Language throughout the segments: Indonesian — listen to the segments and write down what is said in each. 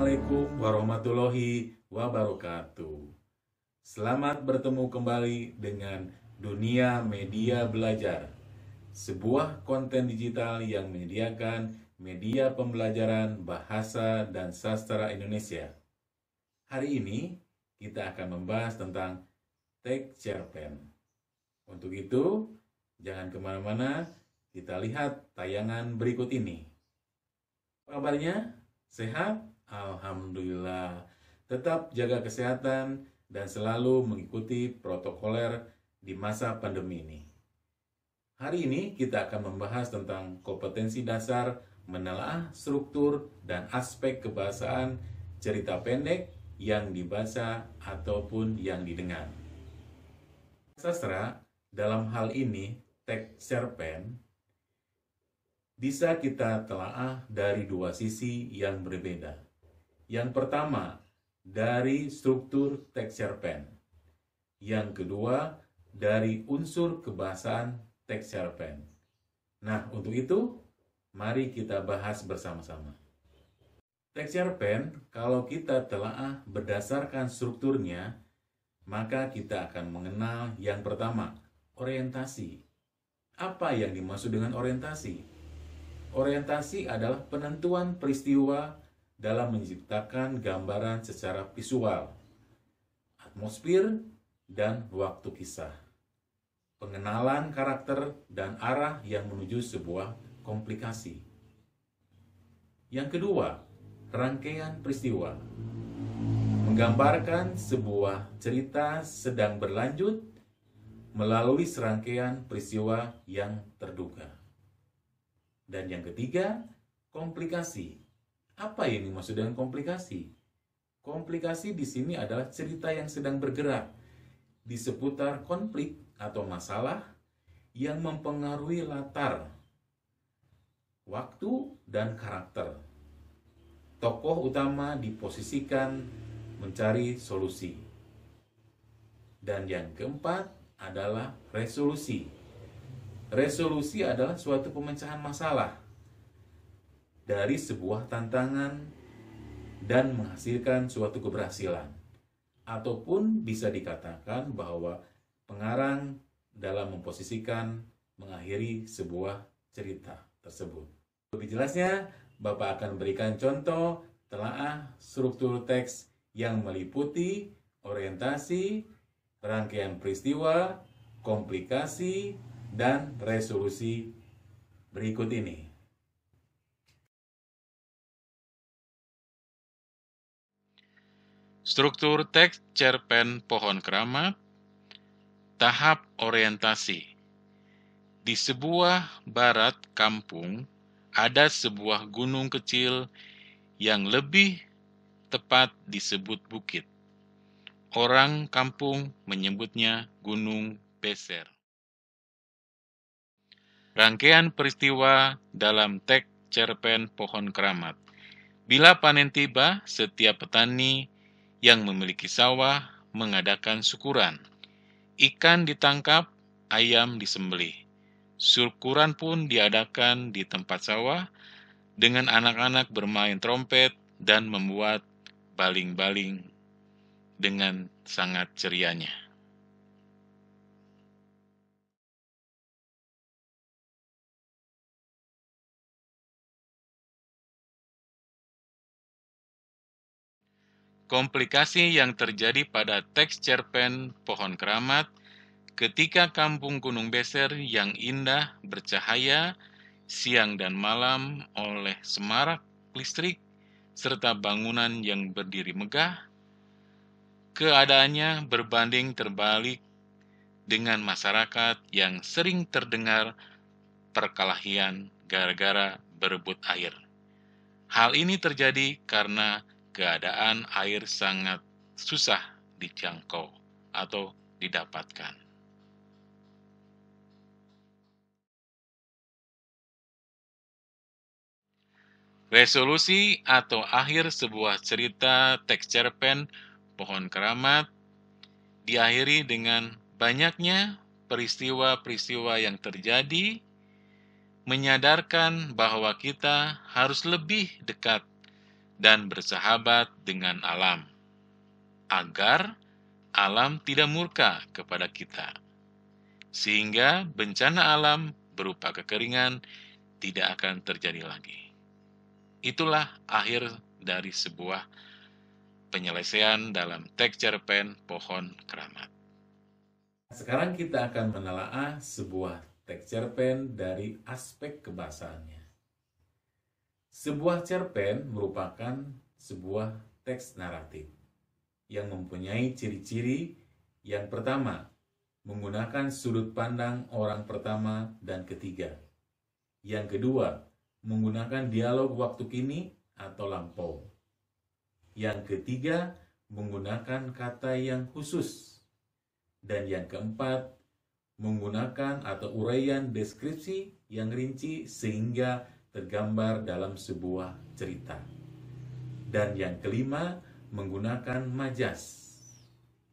Assalamualaikum warahmatullahi wabarakatuh. Selamat bertemu kembali dengan Dunia Media Belajar, sebuah konten digital yang menyediakan media pembelajaran bahasa dan sastra Indonesia. Hari ini kita akan membahas tentang teks cerpen. Untuk itu, jangan kemana-mana, kita lihat tayangan berikut ini. Apa kabarnya? Sehat? Alhamdulillah. Tetap jaga kesehatan dan selalu mengikuti protokoler di masa pandemi ini. Hari ini kita akan membahas tentang kompetensi dasar menelaah struktur dan aspek kebahasaan cerita pendek yang dibaca ataupun yang didengar. Sastra, dalam hal ini teks cerpen, bisa kita telaah dari dua sisi yang berbeda. Yang pertama, dari struktur teks cerpen. Yang kedua, dari unsur kebahasaan teks cerpen. Nah, untuk itu, mari kita bahas bersama-sama. Teks cerpen, kalau kita telaah berdasarkan strukturnya, maka kita akan mengenal yang pertama, orientasi. Apa yang dimaksud dengan orientasi? Orientasi adalah penentuan peristiwa dalam menciptakan gambaran secara visual, atmosfer, dan waktu kisah. Pengenalan karakter dan arah yang menuju sebuah komplikasi. Yang kedua, rangkaian peristiwa. Menggambarkan sebuah cerita sedang berlanjut melalui serangkaian peristiwa yang terduga. Dan yang ketiga, komplikasi. Apa yang dimaksud dengan komplikasi? Komplikasi di sini adalah cerita yang sedang bergerak di seputar konflik atau masalah yang mempengaruhi latar, waktu, dan karakter. Tokoh utama diposisikan mencari solusi. Dan yang keempat adalah resolusi. Resolusi adalah suatu pemecahan masalah dari sebuah tantangan dan menghasilkan suatu keberhasilan. Ataupun bisa dikatakan bahwa pengarang dalam memposisikan mengakhiri sebuah cerita tersebut. Lebih jelasnya, Bapak akan berikan contoh telaah struktur teks yang meliputi orientasi, rangkaian peristiwa, komplikasi, dan resolusi berikut ini. Struktur teks cerpen Pohon Keramat. Tahap orientasi. Di sebuah barat kampung, ada sebuah gunung kecil yang lebih tepat disebut bukit. Orang kampung menyebutnya Gunung Beser. Rangkaian peristiwa dalam teks cerpen Pohon Keramat. Bila panen tiba, setiap petani yang memiliki sawah mengadakan syukuran. Ikan ditangkap, ayam disembelih. Syukuran pun diadakan di tempat sawah dengan anak-anak bermain trompet dan membuat baling-baling dengan sangat cerianya. Komplikasi yang terjadi pada teks cerpen Pohon Keramat ketika kampung Gunung Beser yang indah bercahaya siang dan malam oleh semarak listrik serta bangunan yang berdiri megah, keadaannya berbanding terbalik dengan masyarakat yang sering terdengar perkelahian gara-gara berebut air. Hal ini terjadi karena keadaan air sangat susah dijangkau atau didapatkan. Resolusi atau akhir sebuah cerita teks cerpen Pohon Keramat diakhiri dengan banyaknya peristiwa-peristiwa yang terjadi, menyadarkan bahwa kita harus lebih dekat dan bersahabat dengan alam, agar alam tidak murka kepada kita, sehingga bencana alam berupa kekeringan tidak akan terjadi lagi. Itulah akhir dari sebuah penyelesaian dalam teks cerpen Pohon Keramat. Sekarang kita akan menelaah sebuah teks cerpen dari aspek kebahasaannya. Sebuah cerpen merupakan sebuah teks naratif yang mempunyai ciri-ciri. Yang pertama, menggunakan sudut pandang orang pertama dan ketiga. Yang kedua, menggunakan dialog waktu kini atau lampau. Yang ketiga, menggunakan kata yang khusus. Dan yang keempat, menggunakan atau uraian deskripsi yang rinci sehingga tergambar dalam sebuah cerita. Dan yang kelima, menggunakan majas.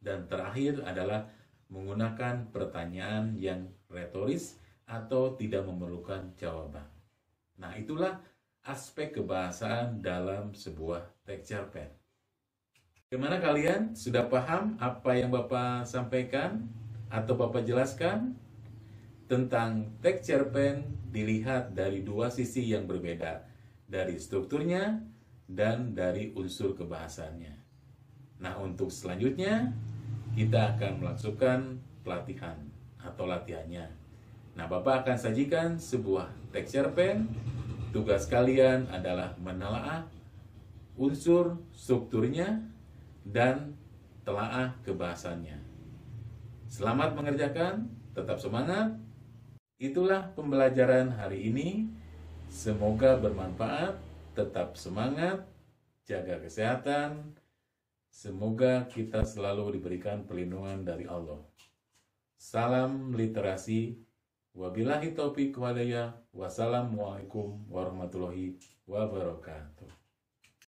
Dan terakhir adalah menggunakan pertanyaan yang retoris atau tidak memerlukan jawaban. Nah, itulah aspek kebahasaan dalam sebuah teks cerpen. Bagaimana kalian? Sudah paham apa yang Bapak sampaikan atau Bapak jelaskan? Tentang teks cerpen dilihat dari dua sisi yang berbeda, dari strukturnya dan dari unsur kebahasaannya. Nah, untuk selanjutnya kita akan melakukan pelatihan atau latihannya. Nah, Bapak akan sajikan sebuah teks cerpen. Tugas kalian adalah menelaah unsur strukturnya dan telaah kebahasannya. Selamat mengerjakan, tetap semangat. Itulah pembelajaran hari ini. Semoga bermanfaat, tetap semangat, jaga kesehatan. Semoga kita selalu diberikan perlindungan dari Allah. Salam literasi. Wabillahi taufiq walhidayah. Wassalamualaikum warahmatullahi wabarakatuh.